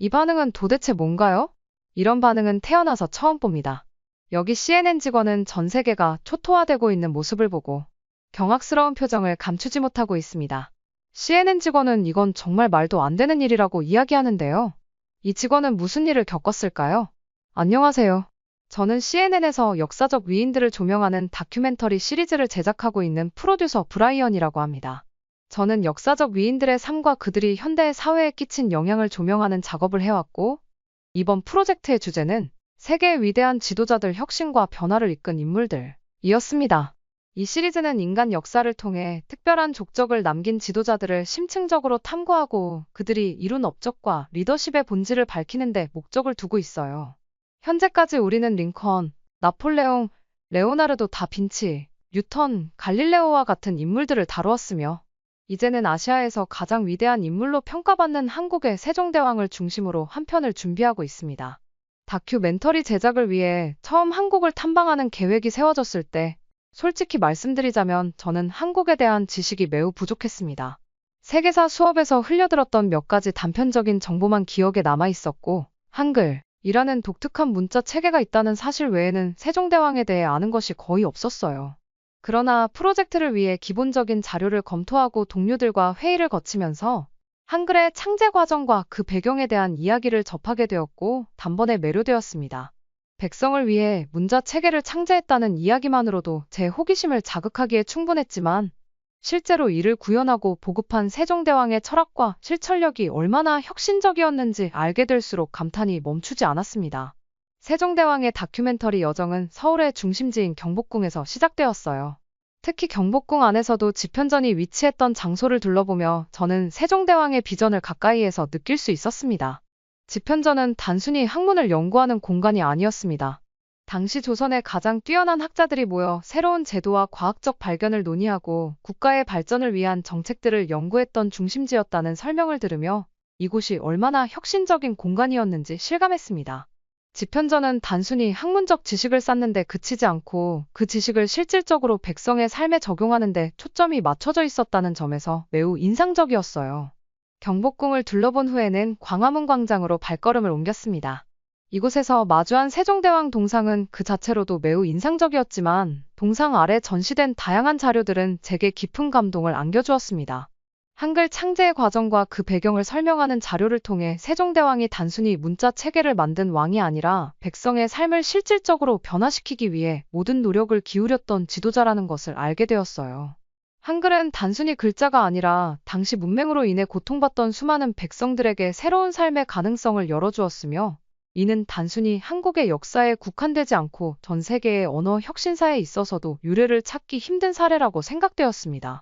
이 반응은 도대체 뭔가요? 이런 반응은 태어나서 처음 봅니다. 여기 CNN 직원은 전 세계가 초토화되고 있는 모습을 보고 경악스러운 표정을 감추지 못하고 있습니다. CNN 직원은 이건 정말 말도 안 되는 일이라고 이야기하는데요. 이 직원은 무슨 일을 겪었을까요? 안녕하세요. 저는 CNN에서 역사적 위인들을 조명하는 다큐멘터리 시리즈를 제작하고 있는 프로듀서 브라이언이라고 합니다. 저는 역사적 위인들의 삶과 그들이 현대 사회에 끼친 영향을 조명하는 작업을 해왔고, 이번 프로젝트의 주제는 세계의 위대한 지도자들 혁신과 변화를 이끈 인물들이었습니다. 이 시리즈는 인간 역사를 통해 특별한 족적을 남긴 지도자들을 심층적으로 탐구하고 그들이 이룬 업적과 리더십의 본질을 밝히는 데 목적을 두고 있어요. 현재까지 우리는 링컨, 나폴레옹, 레오나르도 다빈치, 뉴턴, 갈릴레오와 같은 인물들을 다루었으며, 이제는 아시아에서 가장 위대한 인물로 평가받는 한국의 세종대왕을 중심으로 한 편을 준비하고 있습니다. 다큐멘터리 제작을 위해 처음 한국을 탐방하는 계획이 세워졌을 때, 솔직히 말씀드리자면 저는 한국에 대한 지식이 매우 부족했습니다. 세계사 수업에서 흘려들었던 몇 가지 단편적인 정보만 기억에 남아 있었고, 한글이라는 독특한 문자 체계가 있다는 사실 외에는 세종대왕에 대해 아는 것이 거의 없었어요. 그러나 프로젝트를 위해 기본적인 자료를 검토하고 동료들과 회의를 거치면서 한글의 창제 과정과 그 배경에 대한 이야기를 접하게 되었고 단번에 매료되었습니다. 백성을 위해 문자 체계를 창제했다는 이야기만으로도 제 호기심을 자극하기에 충분했지만 실제로 이를 구현하고 보급한 세종대왕의 철학과 실천력이 얼마나 혁신적이었는지 알게 될수록 감탄이 멈추지 않았습니다. 세종대왕의 다큐멘터리 여정은 서울의 중심지인 경복궁에서 시작되었어요. 특히 경복궁 안에서도 집현전이 위치했던 장소를 둘러보며 저는 세종대왕의 비전을 가까이에서 느낄 수 있었습니다. 집현전은 단순히 학문을 연구하는 공간이 아니었습니다. 당시 조선의 가장 뛰어난 학자들이 모여 새로운 제도와 과학적 발견을 논의하고 국가의 발전을 위한 정책들을 연구했던 중심지였다는 설명을 들으며 이곳이 얼마나 혁신적인 공간이었는지 실감했습니다. 집현전은 단순히 학문적 지식을 쌓는 데 그치지 않고 그 지식을 실질적으로 백성의 삶에 적용하는 데 초점이 맞춰져 있었다는 점에서 매우 인상적이었어요. 경복궁을 둘러본 후에는 광화문 광장으로 발걸음을 옮겼습니다. 이곳에서 마주한 세종대왕 동상은 그 자체로도 매우 인상적이었지만 동상 아래 전시된 다양한 자료들은 제게 깊은 감동을 안겨주었습니다. 한글 창제의 과정과 그 배경을 설명하는 자료를 통해 세종대왕이 단순히 문자 체계를 만든 왕이 아니라 백성의 삶을 실질적으로 변화시키기 위해 모든 노력을 기울였던 지도자라는 것을 알게 되었어요. 한글은 단순히 글자가 아니라 당시 문맹으로 인해 고통받던 수많은 백성들에게 새로운 삶의 가능성을 열어주었으며 이는 단순히 한국의 역사에 국한되지 않고 전 세계의 언어 혁신사에 있어서도 유례를 찾기 힘든 사례라고 생각되었습니다.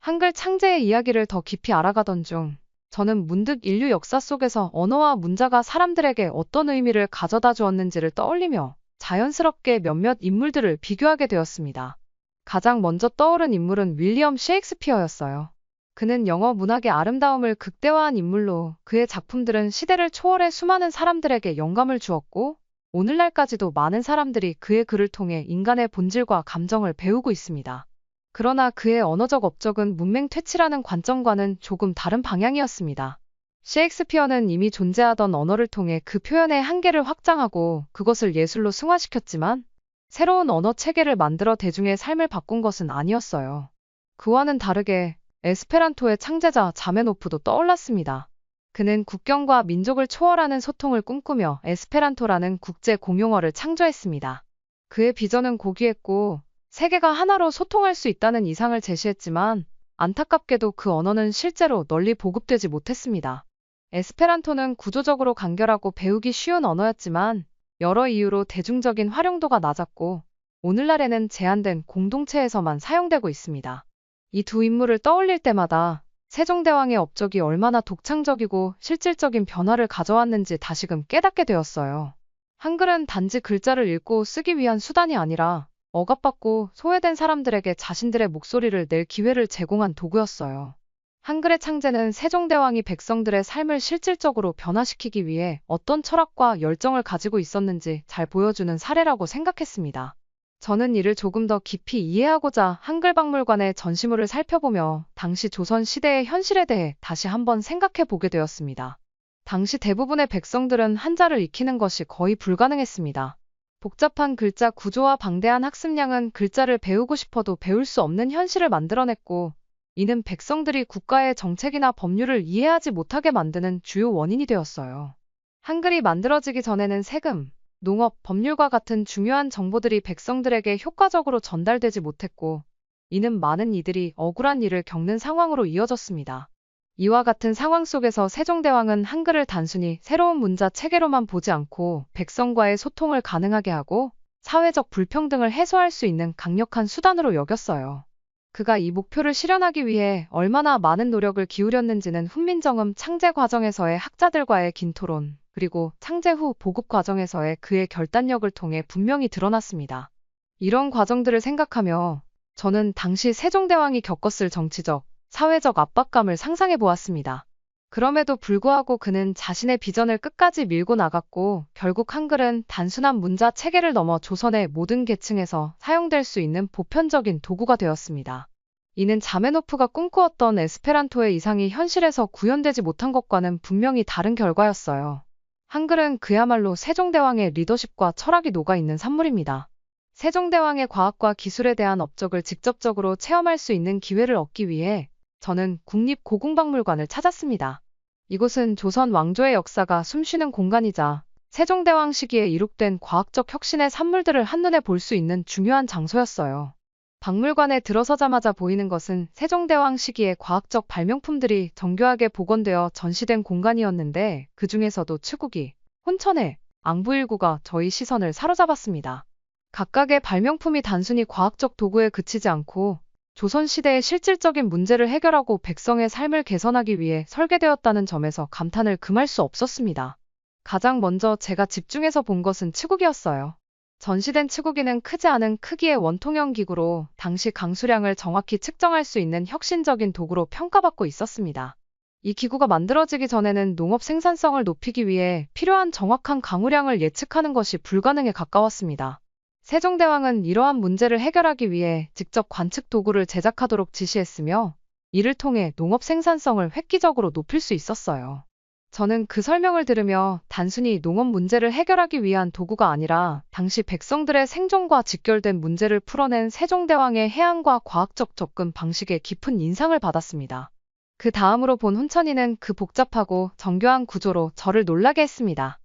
한글 창제의 이야기를 더 깊이 알아가던 중 저는 문득 인류 역사 속에서 언어와 문자가 사람들에게 어떤 의미를 가져다 주었는지를 떠올리며 자연스럽게 몇몇 인물들을 비교하게 되었습니다. 가장 먼저 떠오른 인물은 윌리엄 셰익스피어였어요. 그는 영어 문학의 아름다움을 극대화한 인물로 그의 작품들은 시대를 초월해 수많은 사람들에게 영감을 주었고 오늘날까지도 많은 사람들이 그의 글을 통해 인간의 본질과 감정을 배우고 있습니다. 그러나 그의 언어적 업적은 문맹퇴치라는 관점과는 조금 다른 방향이었습니다. 셰익스피어는 이미 존재하던 언어를 통해 그 표현의 한계를 확장하고 그것을 예술로 승화시켰지만 새로운 언어 체계를 만들어 대중의 삶을 바꾼 것은 아니었어요. 그와는 다르게 에스페란토의 창제자 자메노프도 떠올랐습니다. 그는 국경과 민족을 초월하는 소통을 꿈꾸며 에스페란토라는 국제 공용어를 창조했습니다. 그의 비전은 고귀했고 세계가 하나로 소통할 수 있다는 이상을 제시했지만 안타깝게도 그 언어는 실제로 널리 보급되지 못했습니다. 에스페란토는 구조적으로 간결하고 배우기 쉬운 언어였지만 여러 이유로 대중적인 활용도가 낮았고 오늘날에는 제한된 공동체에서만 사용되고 있습니다. 이 두 인물을 떠올릴 때마다 세종대왕의 업적이 얼마나 독창적이고 실질적인 변화를 가져왔는지 다시금 깨닫게 되었어요. 한글은 단지 글자를 읽고 쓰기 위한 수단이 아니라 억압받고 소외된 사람들에게 자신들의 목소리를 낼 기회를 제공한 도구였어요. 한글의 창제는 세종대왕이 백성들의 삶을 실질적으로 변화시키기 위해 어떤 철학과 열정을 가지고 있었는지 잘 보여주는 사례라고 생각했습니다. 저는 이를 조금 더 깊이 이해하고자 한글박물관의 전시물을 살펴보며 당시 조선 시대의 현실에 대해 다시 한번 생각해 보게 되었습니다. 당시 대부분의 백성들은 한자를 익히는 것이 거의 불가능했습니다. 복잡한 글자 구조와 방대한 학습량은 글자를 배우고 싶어도 배울 수 없는 현실을 만들어냈고, 이는 백성들이 국가의 정책이나 법률을 이해하지 못하게 만드는 주요 원인이 되었어요. 한글이 만들어지기 전에는 세금, 농업, 법률과 같은 중요한 정보들이 백성들에게 효과적으로 전달되지 못했고, 이는 많은 이들이 억울한 일을 겪는 상황으로 이어졌습니다. 이와 같은 상황 속에서 세종대왕은 한글을 단순히 새로운 문자 체계로만 보지 않고 백성과의 소통을 가능하게 하고 사회적 불평등을 해소할 수 있는 강력한 수단으로 여겼어요. 그가 이 목표를 실현하기 위해 얼마나 많은 노력을 기울였는지는 훈민정음 창제 과정에서의 학자들과의 긴 토론, 그리고 창제 후 보급 과정에서의 그의 결단력을 통해 분명히 드러났습니다. 이런 과정들을 생각하며 저는 당시 세종대왕이 겪었을 정치적, 사회적 압박감을 상상해 보았습니다. 그럼에도 불구하고 그는 자신의 비전을 끝까지 밀고 나갔고 결국 한글은 단순한 문자 체계를 넘어 조선의 모든 계층에서 사용될 수 있는 보편적인 도구가 되었습니다. 이는 자메노프가 꿈꾸었던 에스페란토의 이상이 현실에서 구현되지 못한 것과는 분명히 다른 결과였어요. 한글은 그야말로 세종대왕의 리더십과 철학이 녹아있는 산물입니다. 세종대왕의 과학과 기술에 대한 업적을 직접적으로 체험할 수 있는 기회를 얻기 위해 저는 국립고궁박물관을 찾았습니다. 이곳은 조선 왕조의 역사가 숨쉬는 공간이자 세종대왕 시기에 이룩된 과학적 혁신의 산물들을 한눈에 볼 수 있는 중요한 장소였어요. 박물관에 들어서자마자 보이는 것은 세종대왕 시기의 과학적 발명품들이 정교하게 복원되어 전시된 공간이었는데 그 중에서도 치국이, 혼천회, 앙부일구가 저희 시선을 사로잡았습니다. 각각의 발명품이 단순히 과학적 도구에 그치지 않고 조선시대의 실질적인 문제를 해결하고 백성의 삶을 개선하기 위해 설계되었다는 점에서 감탄을 금할 수 없었습니다. 가장 먼저 제가 집중해서 본 것은 치국이었어요. 전시된 치국이는 크지 않은 크기의 원통형 기구로 당시 강수량을 정확히 측정할 수 있는 혁신적인 도구로 평가받고 있었습니다. 이 기구가 만들어지기 전에는 농업 생산성을 높이기 위해 필요한 정확한 강우량을 예측하는 것이 불가능에 가까웠습니다. 세종대왕은 이러한 문제를 해결하기 위해 직접 관측 도구를 제작하도록 지시했으며 이를 통해 농업 생산성을 획기적으로 높일 수 있었어요. 저는 그 설명을 들으며 단순히 농업 문제를 해결하기 위한 도구가 아니라 당시 백성들의 생존과 직결된 문제를 풀어낸 세종대왕의 해안과 과학적 접근 방식에 깊은 인상을 받았습니다. 그 다음으로 본 혼천이는 그 복잡하고 정교한 구조로 저를 놀라게 했습니다.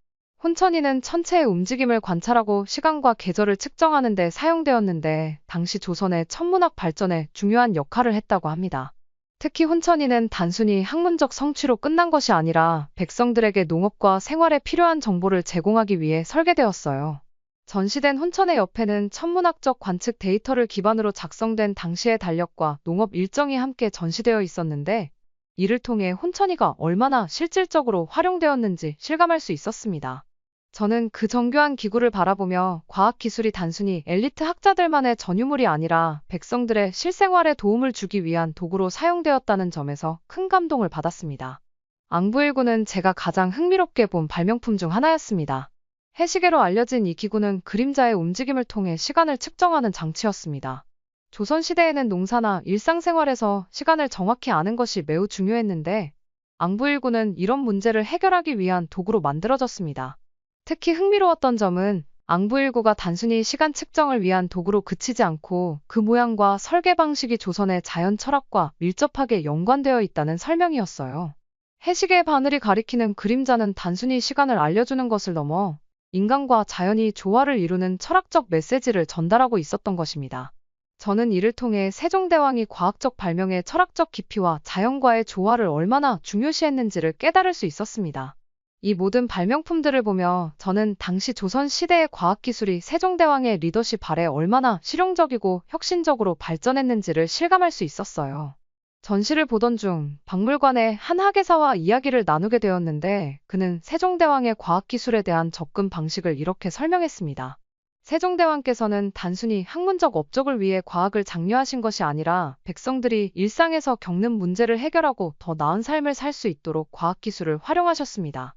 혼천이는 천체의 움직임을 관찰하고 시간과 계절을 측정하는 데 사용되었는데 당시 조선의 천문학 발전에 중요한 역할을 했다고 합니다. 특히 혼천이는 단순히 학문적 성취로 끝난 것이 아니라 백성들에게 농업과 생활에 필요한 정보를 제공하기 위해 설계되었어요. 전시된 혼천의 옆에는 천문학적 관측 데이터를 기반으로 작성된 당시의 달력과 농업 일정이 함께 전시되어 있었는데 이를 통해 혼천이가 얼마나 실질적으로 활용되었는지 실감할 수 있었습니다. 저는 그 정교한 기구를 바라보며 과학기술이 단순히 엘리트 학자들만의 전유물이 아니라 백성들의 실생활에 도움을 주기 위한 도구로 사용되었다는 점에서 큰 감동을 받았습니다. 앙부일구는 제가 가장 흥미롭게 본 발명품 중 하나였습니다. 해시계로 알려진 이 기구는 그림자의 움직임을 통해 시간을 측정하는 장치였습니다. 조선시대에는 농사나 일상생활에서 시간을 정확히 아는 것이 매우 중요했는데 앙부일구는 이런 문제를 해결하기 위한 도구로 만들어졌습니다. 특히 흥미로웠던 점은 앙부일구가 단순히 시간 측정을 위한 도구로 그치지 않고 그 모양과 설계 방식이 조선의 자연 철학과 밀접하게 연관되어 있다는 설명이었어요. 해시계의 바늘이 가리키는 그림자는 단순히 시간을 알려주는 것을 넘어 인간과 자연이 조화를 이루는 철학적 메시지를 전달하고 있었던 것입니다. 저는 이를 통해 세종대왕이 과학적 발명의 철학적 깊이와 자연과의 조화를 얼마나 중요시했는지를 깨달을 수 있었습니다. 이 모든 발명품들을 보며 저는 당시 조선 시대의 과학기술이 세종대왕의 리더십 아래 얼마나 실용적이고 혁신적으로 발전했는지를 실감할 수 있었어요. 전시를 보던 중 박물관의 한 학예사와 이야기를 나누게 되었는데 그는 세종대왕의 과학기술에 대한 접근 방식을 이렇게 설명했습니다. 세종대왕께서는 단순히 학문적 업적을 위해 과학을 장려하신 것이 아니라 백성들이 일상에서 겪는 문제를 해결하고 더 나은 삶을 살 수 있도록 과학기술을 활용하셨습니다.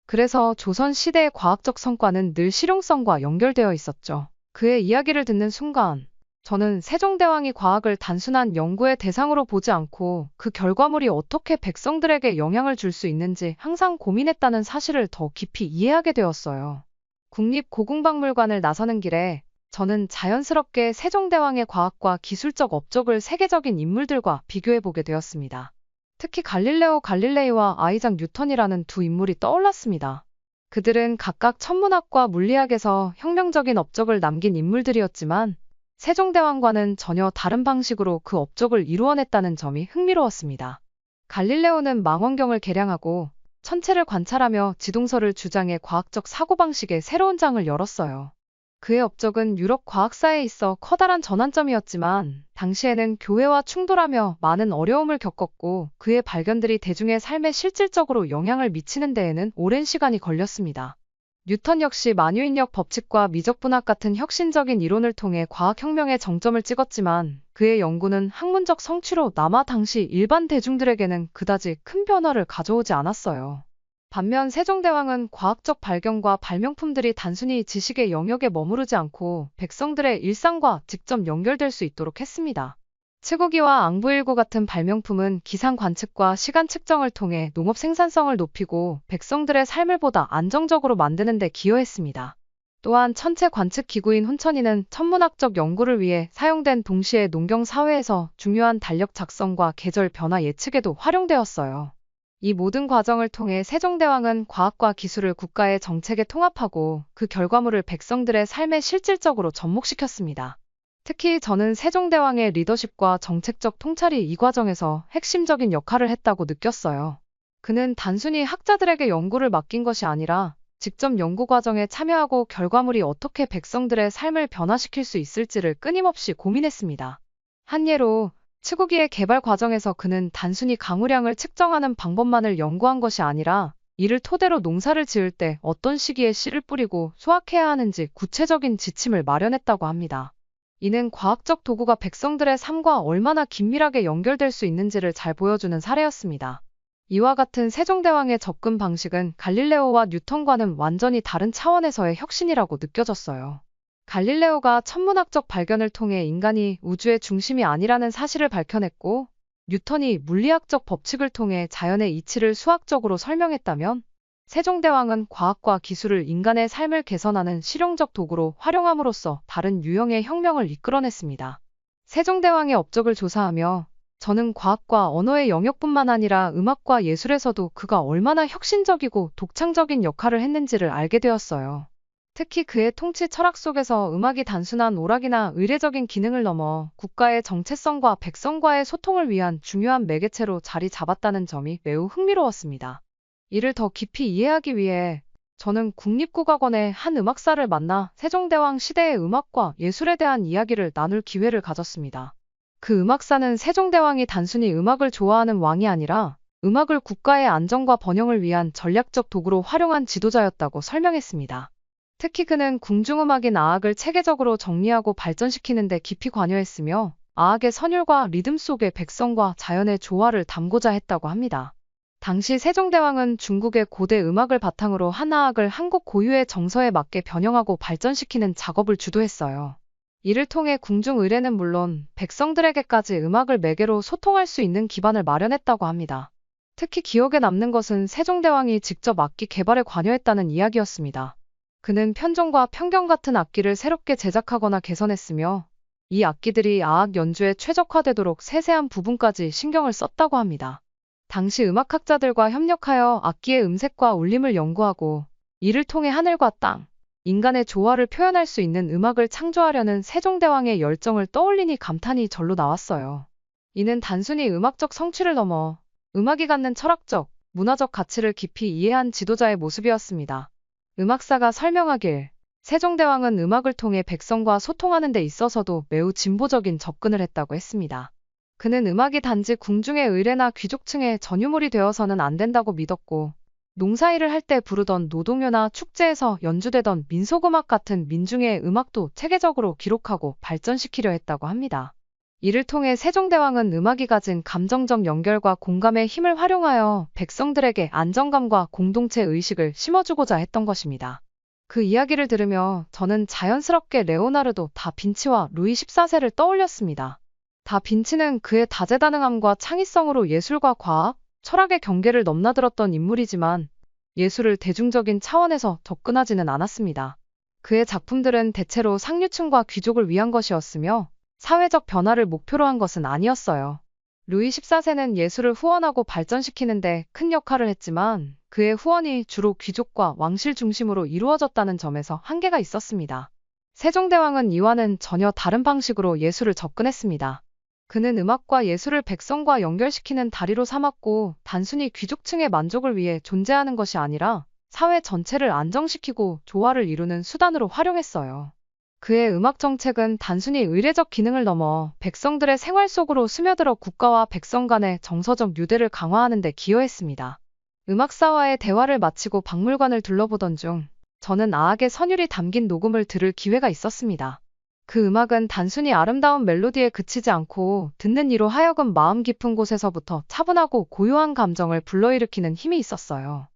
그래서 조선 시대의 과학적 성과는 늘 실용성과 연결되어 있었죠. 그의 이야기를 듣는 순간 저는 세종대왕이 과학을 단순한 연구의 대상으로 보지 않고 그 결과물이 어떻게 백성들에게 영향을 줄 수 있는지 항상 고민했다는 사실을 더 깊이 이해하게 되었어요. 국립고궁박물관을 나서는 길에 저는 자연스럽게 세종대왕의 과학과 기술적 업적을 세계적인 인물들과 비교해보게 되었습니다. 특히 갈릴레오 갈릴레이와 아이작 뉴턴이라는 두 인물이 떠올랐습니다. 그들은 각각 천문학과 물리학에서 혁명적인 업적을 남긴 인물들이었지만 세종대왕과는 전혀 다른 방식으로 그 업적을 이루어냈다는 점이 흥미로웠습니다. 갈릴레오는 망원경을 개량하고 천체를 관찰하며 지동설을 주장해 과학적 사고방식의 새로운 장을 열었어요. 그의 업적은 유럽 과학사에 있어 커다란 전환점이었지만 당시에는 교회와 충돌하며 많은 어려움을 겪었고 그의 발견들이 대중의 삶에 실질적으로 영향을 미치는 데에는 오랜 시간이 걸렸습니다. 뉴턴 역시 만유인력 법칙과 미적분학 같은 혁신적인 이론을 통해 과학혁명의 정점을 찍었지만 그의 연구는 학문적 성취로 남아 당시 일반 대중들에게는 그다지 큰 변화를 가져오지 않았어요. 반면 세종대왕은 과학적 발견과 발명품들이 단순히 지식의 영역에 머무르지 않고 백성들의 일상과 직접 연결될 수 있도록 했습니다. 츠고기와 앙부일구 같은 발명품은 기상 관측과 시간 측정을 통해 농업 생산성을 높이고 백성들의 삶을 보다 안정적으로 만드는 데 기여했습니다. 또한 천체 관측 기구인 혼천이는 천문학적 연구를 위해 사용된 동시에 농경 사회에서 중요한 달력 작성과 계절 변화 예측에도 활용되었어요. 이 모든 과정을 통해 세종대왕은 과학과 기술을 국가의 정책에 통합하고 그 결과물을 백성들의 삶에 실질적으로 접목시켰습니다. 특히 저는 세종대왕의 리더십과 정책적 통찰이 이 과정에서 핵심적인 역할을 했다고 느꼈어요. 그는 단순히 학자들에게 연구를 맡긴 것이 아니라 직접 연구 과정에 참여하고 결과물이 어떻게 백성들의 삶을 변화시킬 수 있을지를 끊임없이 고민했습니다. 한 예로 츠고기의 개발 과정에서 그는 단순히 강우량을 측정하는 방법만을 연구한 것이 아니라 이를 토대로 농사를 지을 때 어떤 시기에 씨를 뿌리고 수확해야 하는지 구체적인 지침을 마련했다고 합니다. 이는 과학적 도구가 백성들의 삶과 얼마나 긴밀하게 연결될 수 있는지를 잘 보여주는 사례였습니다. 이와 같은 세종대왕의 접근 방식은 갈릴레오와 뉴턴과는 완전히 다른 차원에서의 혁신이라고 느껴졌어요. 갈릴레오가 천문학적 발견을 통해 인간이 우주의 중심이 아니라는 사실을 밝혀냈고, 뉴턴이 물리학적 법칙을 통해 자연의 이치를 수학적으로 설명했다면, 세종대왕은 과학과 기술을 인간의 삶을 개선하는 실용적 도구로 활용함으로써 다른 유형의 혁명을 이끌어냈습니다. 세종대왕의 업적을 조사하며 저는 과학과 언어의 영역뿐만 아니라 음악과 예술에서도 그가 얼마나 혁신적이고 독창적인 역할을 했는지를 알게 되었어요. 특히 그의 통치 철학 속에서 음악이 단순한 오락이나 의례적인 기능을 넘어 국가의 정체성과 백성과의 소통을 위한 중요한 매개체로 자리 잡았다는 점이 매우 흥미로웠습니다. 이를 더 깊이 이해하기 위해 저는 국립국악원의 한 음악사를 만나 세종대왕 시대의 음악과 예술에 대한 이야기를 나눌 기회를 가졌습니다. 그 음악사는 세종대왕이 단순히 음악을 좋아하는 왕이 아니라 음악을 국가의 안정과 번영을 위한 전략적 도구로 활용한 지도자였다고 설명했습니다. 특히 그는 궁중음악인 아악을 체계적으로 정리하고 발전시키는 데 깊이 관여했으며 아악의 선율과 리듬 속에 백성과 자연의 조화를 담고자 했다고 합니다. 당시 세종대왕은 중국의 고대 음악을 바탕으로 한아악을 한국 고유의 정서에 맞게 변형하고 발전시키는 작업을 주도했어요. 이를 통해 궁중 의례는 물론 백성들에게까지 음악을 매개로 소통할 수 있는 기반을 마련했다고 합니다. 특히 기억에 남는 것은 세종대왕이 직접 악기 개발에 관여했다는 이야기였습니다. 그는 편종과 편경 같은 악기를 새롭게 제작하거나 개선했으며 이 악기들이 아악 연주에 최적화되도록 세세한 부분까지 신경을 썼다고 합니다. 당시 음악학자들과 협력하여 악기의 음색과 울림을 연구하고 이를 통해 하늘과 땅, 인간의 조화를 표현할 수 있는 음악을 창조하려는 세종대왕의 열정을 떠올리니 감탄이 절로 나왔어요. 이는 단순히 음악적 성취를 넘어 음악이 갖는 철학적, 문화적 가치를 깊이 이해한 지도자의 모습이었습니다. 음악사가 설명하길 세종대왕은 음악을 통해 백성과 소통하는 데 있어서도 매우 진보적인 접근을 했다고 했습니다. 그는 음악이 단지 궁중의 의례나 귀족층의 전유물이 되어서는 안 된다고 믿었고 농사일을 할 때 부르던 노동요나 축제에서 연주되던 민속음악 같은 민중의 음악도 체계적으로 기록하고 발전시키려 했다고 합니다. 이를 통해 세종대왕은 음악이 가진 감정적 연결과 공감의 힘을 활용하여 백성들에게 안정감과 공동체 의식을 심어주고자 했던 것입니다. 그 이야기를 들으며 저는 자연스럽게 레오나르도 다 빈치와 루이 14세를 떠올렸습니다. 다 빈치는 그의 다재다능함과 창의성으로 예술과 과학, 철학의 경계를 넘나들었던 인물이지만 예술을 대중적인 차원에서 접근하지는 않았습니다. 그의 작품들은 대체로 상류층과 귀족을 위한 것이었으며 사회적 변화를 목표로 한 것은 아니었어요. 루이 14세는 예술을 후원하고 발전시키는데 큰 역할을 했지만 그의 후원이 주로 귀족과 왕실 중심으로 이루어졌다는 점에서 한계가 있었습니다. 세종대왕은 이와는 전혀 다른 방식으로 예술을 접근했습니다. 그는 음악과 예술을 백성과 연결시키는 다리로 삼았고 단순히 귀족층의 만족을 위해 존재하는 것이 아니라 사회 전체를 안정시키고 조화를 이루는 수단으로 활용했어요. 그의 음악 정책은 단순히 의례적 기능을 넘어 백성들의 생활 속으로 스며들어 국가와 백성 간의 정서적 유대를 강화하는 데 기여했습니다. 음악사와의 대화를 마치고 박물관을 둘러보던 중 저는 아악의 선율이 담긴 녹음을 들을 기회가 있었습니다. 그 음악은 단순히 아름다운 멜로디에 그치지 않고 듣는 이로 하여금 마음 깊은 곳에서부터 차분하고 고요한 감정을 불러일으키는 힘이 있었어요.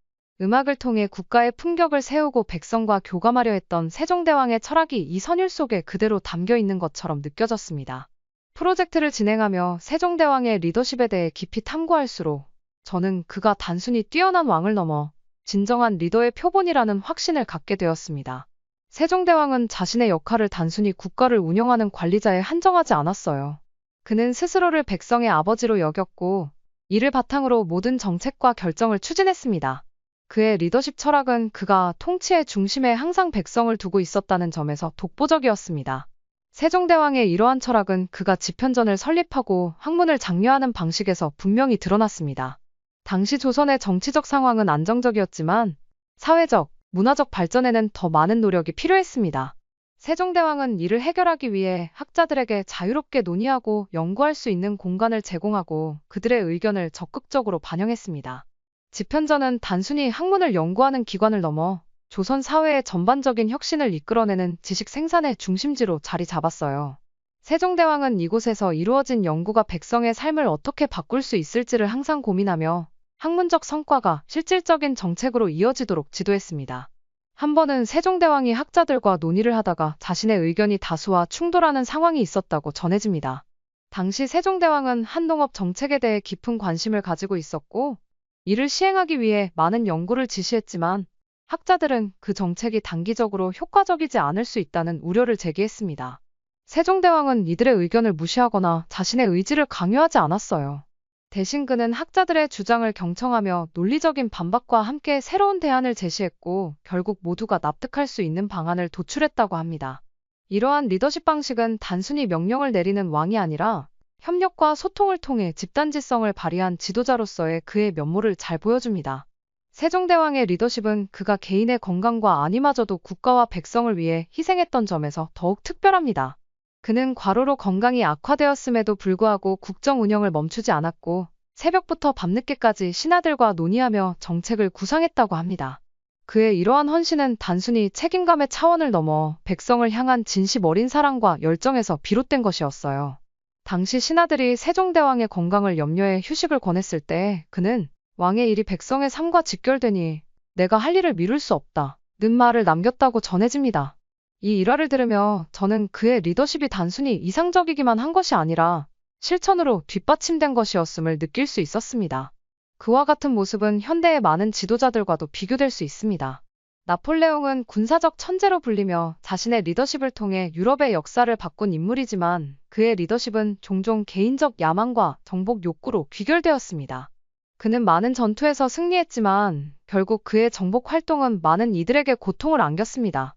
음악을 통해 국가의 품격을 세우고 백성과 교감하려 했던 세종대왕의 철학이 이 선율 속에 그대로 담겨 있는 것처럼 느껴졌습니다. 프로젝트를 진행하며 세종대왕의 리더십에 대해 깊이 탐구할수록 저는 그가 단순히 뛰어난 왕을 넘어 진정한 리더의 표본이라는 확신을 갖게 되었습니다. 세종대왕은 자신의 역할을 단순히 국가를 운영하는 관리자에 한정하지 않았어요. 그는 스스로를 백성의 아버지로 여겼고 이를 바탕으로 모든 정책과 결정을 추진했습니다. 그의 리더십 철학은 그가 통치의 중심에 항상 백성을 두고 있었다는 점에서 독보적이었습니다. 세종대왕의 이러한 철학은 그가 집현전을 설립하고 학문을 장려하는 방식에서 분명히 드러났습니다. 당시 조선의 정치적 상황은 안정적이었지만 사회적, 문화적 발전에는 더 많은 노력이 필요했습니다. 세종대왕은 이를 해결하기 위해 학자들에게 자유롭게 논의하고 연구할 수 있는 공간을 제공하고 그들의 의견을 적극적으로 반영했습니다. 집현전은 단순히 학문을 연구하는 기관을 넘어 조선 사회의 전반적인 혁신을 이끌어내는 지식 생산의 중심지로 자리 잡았어요. 세종대왕은 이곳에서 이루어진 연구가 백성의 삶을 어떻게 바꿀 수 있을지를 항상 고민하며 학문적 성과가 실질적인 정책으로 이어지도록 지도했습니다. 한 번은 세종대왕이 학자들과 논의를 하다가 자신의 의견이 다수와 충돌하는 상황이 있었다고 전해집니다. 당시 세종대왕은 한농업 정책에 대해 깊은 관심을 가지고 있었고 이를 시행하기 위해 많은 연구를 지시했지만 학자들은 그 정책이 단기적으로 효과적이지 않을 수 있다는 우려를 제기했습니다. 세종대왕은 이들의 의견을 무시하거나 자신의 의지를 강요하지 않았어요. 대신 그는 학자들의 주장을 경청하며 논리적인 반박과 함께 새로운 대안을 제시했고 결국 모두가 납득할 수 있는 방안을 도출했다고 합니다. 이러한 리더십 방식은 단순히 명령을 내리는 왕이 아니라 협력과 소통을 통해 집단지성을 발휘한 지도자로서의 그의 면모를 잘 보여줍니다. 세종대왕의 리더십은 그가 개인의 건강과 안위마저도 국가와 백성을 위해 희생했던 점에서 더욱 특별합니다. 그는 과로로 건강이 악화되었음에도 불구하고 국정 운영을 멈추지 않았고 새벽부터 밤늦게까지 신하들과 논의하며 정책을 구상했다고 합니다. 그의 이러한 헌신은 단순히 책임감의 차원을 넘어 백성을 향한 진심 어린 사랑과 열정에서 비롯된 것이었어요. 당시 신하들이 세종대왕의 건강을 염려해 휴식을 권했을 때 그는 왕의 일이 백성의 삶과 직결되니 내가 할 일을 미룰 수 없다 는 말을 남겼다고 전해집니다. 이 일화를 들으며 저는 그의 리더십이 단순히 이상적이기만 한 것이 아니라 실천으로 뒷받침된 것이었음을 느낄 수 있었습니다. 그와 같은 모습은 현대의 많은 지도자들과도 비교될 수 있습니다. 나폴레옹은 군사적 천재로 불리며 자신의 리더십을 통해 유럽의 역사를 바꾼 인물이지만 그의 리더십은 종종 개인적 야망과 정복 욕구로 귀결되었습니다. 그는 많은 전투에서 승리했지만 결국 그의 정복 활동은 많은 이들에게 고통을 안겼습니다.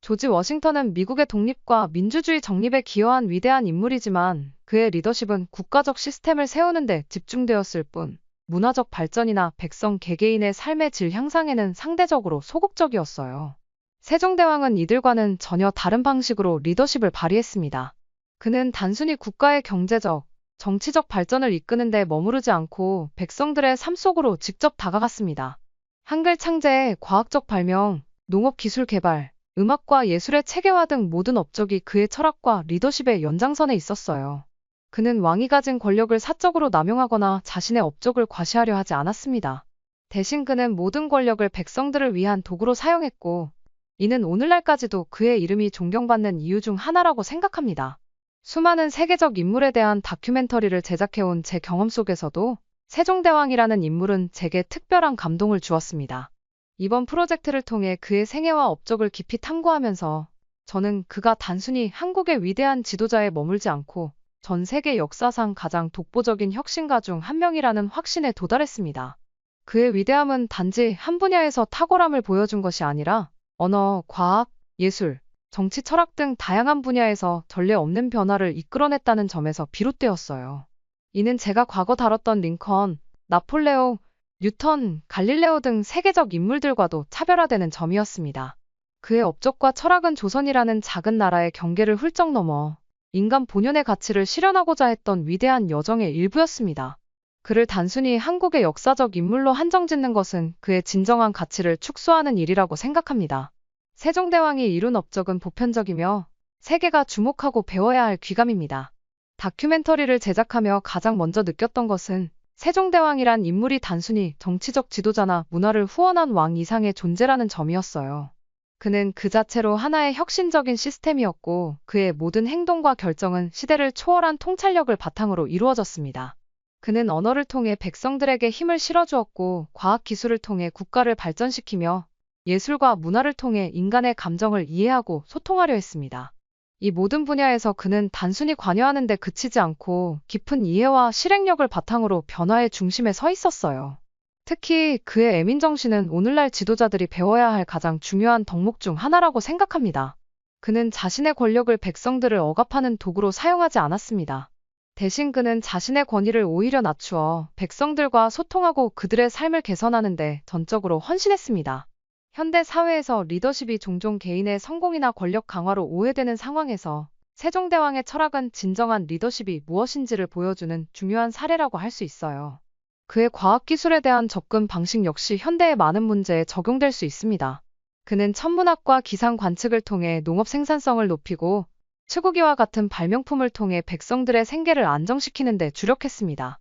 조지 워싱턴은 미국의 독립과 민주주의 정립에 기여한 위대한 인물이지만 그의 리더십은 국가적 시스템을 세우는 데 집중되었을 뿐 문화적 발전이나 백성 개개인의 삶의 질 향상에는 상대적으로 소극적이었어요. 세종대왕은 이들과는 전혀 다른 방식으로 리더십을 발휘했습니다. 그는 단순히 국가의 경제적, 정치적 발전을 이끄는 데 머무르지 않고 백성들의 삶 속으로 직접 다가갔습니다. 한글 창제, 과학적 발명, 농업 기술 개발, 음악과 예술의 체계화 등 모든 업적이 그의 철학과 리더십의 연장선에 있었어요. 그는 왕이 가진 권력을 사적으로 남용하거나 자신의 업적을 과시하려 하지 않았습니다. 대신 그는 모든 권력을 백성들을 위한 도구로 사용했고 이는 오늘날까지도 그의 이름이 존경받는 이유 중 하나라고 생각합니다. 수많은 세계적 인물에 대한 다큐멘터리를 제작해온 제 경험 속에서도 세종대왕이라는 인물은 제게 특별한 감동을 주었습니다. 이번 프로젝트를 통해 그의 생애와 업적을 깊이 탐구하면서 저는 그가 단순히 한국의 위대한 지도자에 머물지 않고 전 세계 역사상 가장 독보적인 혁신가 중 한 명이라는 확신에 도달했습니다. 그의 위대함은 단지 한 분야에서 탁월함을 보여준 것이 아니라 언어, 과학, 예술, 정치, 철학 등 다양한 분야에서 전례 없는 변화를 이끌어냈다는 점에서 비롯되었어요. 이는 제가 과거 다뤘던 링컨, 나폴레옹, 뉴턴, 갈릴레오 등 세계적 인물들과도 차별화되는 점이었습니다. 그의 업적과 철학은 조선이라는 작은 나라의 경계를 훌쩍 넘어 인간 본연의 가치를 실현하고자 했던 위대한 여정의 일부였습니다. 그를 단순히 한국의 역사적 인물로 한정짓는 것은 그의 진정한 가치를 축소하는 일이라고 생각합니다. 세종대왕이 이룬 업적은 보편적이며 세계가 주목하고 배워야 할 귀감입니다. 다큐멘터리를 제작하며 가장 먼저 느꼈던 것은 세종대왕이란 인물이 단순히 정치적 지도자나 문화를 후원한 왕 이상의 존재라는 점이었어요. 그는 그 자체로 하나의 혁신적인 시스템이었고 그의 모든 행동과 결정은 시대를 초월한 통찰력을 바탕으로 이루어졌습니다. 그는 언어를 통해 백성들에게 힘을 실어주었고 과학기술을 통해 국가를 발전시키며 예술과 문화를 통해 인간의 감정을 이해하고 소통하려 했습니다. 이 모든 분야에서 그는 단순히 관여하는 데 그치지 않고 깊은 이해와 실행력을 바탕으로 변화의 중심에 서 있었어요. 특히 그의 애민정신은 오늘날 지도자들이 배워야 할 가장 중요한 덕목 중 하나라고 생각합니다. 그는 자신의 권력을 백성들을 억압하는 도구로 사용하지 않았습니다. 대신 그는 자신의 권위를 오히려 낮추어 백성들과 소통하고 그들의 삶을 개선하는 데 전적으로 헌신했습니다. 현대 사회에서 리더십이 종종 개인의 성공이나 권력 강화로 오해되는 상황에서 세종대왕의 철학은 진정한 리더십이 무엇인지를 보여주는 중요한 사례라고 할 수 있어요. 그의 과학기술에 대한 접근 방식 역시 현대의 많은 문제에 적용될 수 있습니다. 그는 천문학과 기상 관측을 통해 농업 생산성을 높이고 치구기와 같은 발명품을 통해 백성들의 생계를 안정시키는 데 주력했습니다.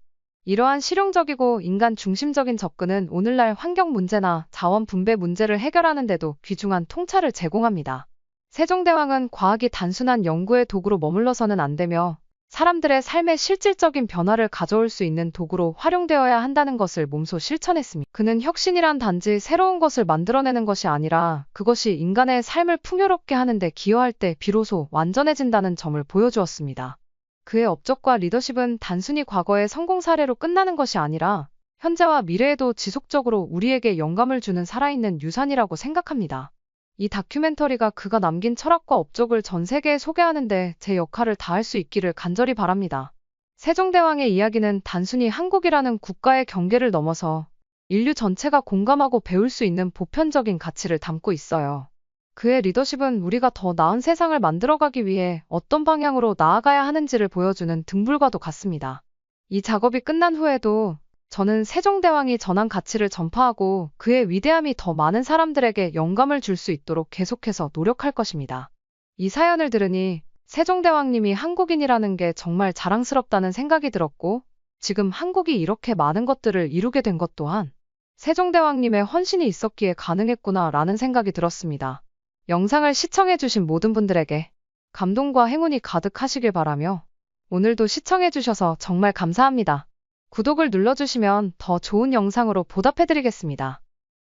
이러한 실용적이고 인간 중심적인 접근은 오늘날 환경 문제나 자원 분배 문제를 해결하는 데도 귀중한 통찰을 제공합니다. 세종대왕은 과학이 단순한 연구의 도구로 머물러서는 안 되며 사람들의 삶에 실질적인 변화를 가져올 수 있는 도구로 활용되어야 한다는 것을 몸소 실천했습니다. 그는 혁신이란 단지 새로운 것을 만들어내는 것이 아니라 그것이 인간의 삶을 풍요롭게 하는 데 기여할 때 비로소 완전해진다는 점을 보여주었습니다. 그의 업적과 리더십은 단순히 과거의 성공 사례로 끝나는 것이 아니라 현재와 미래에도 지속적으로 우리에게 영감을 주는 살아있는 유산이라고 생각합니다. 이 다큐멘터리가 그가 남긴 철학과 업적을 전 세계에 소개하는데 제 역할을 다할 수 있기를 간절히 바랍니다. 세종대왕의 이야기는 단순히 한국이라는 국가의 경계를 넘어서 인류 전체가 공감하고 배울 수 있는 보편적인 가치를 담고 있어요. 그의 리더십은 우리가 더 나은 세상을 만들어가기 위해 어떤 방향으로 나아가야 하는지를 보여주는 등불과도 같습니다. 이 작업이 끝난 후에도 저는 세종대왕이 전한 가치를 전파하고 그의 위대함이 더 많은 사람들에게 영감을 줄 수 있도록 계속해서 노력할 것입니다. 이 사연을 들으니 세종대왕님이 한국인이라는 게 정말 자랑스럽다는 생각이 들었고 지금 한국이 이렇게 많은 것들을 이루게 된 것 또한 세종대왕님의 헌신이 있었기에 가능했구나 라는 생각이 들었습니다. 영상을 시청해주신 모든 분들에게 감동과 행운이 가득하시길 바라며 오늘도 시청해주셔서 정말 감사합니다. 구독을 눌러주시면 더 좋은 영상으로 보답해드리겠습니다.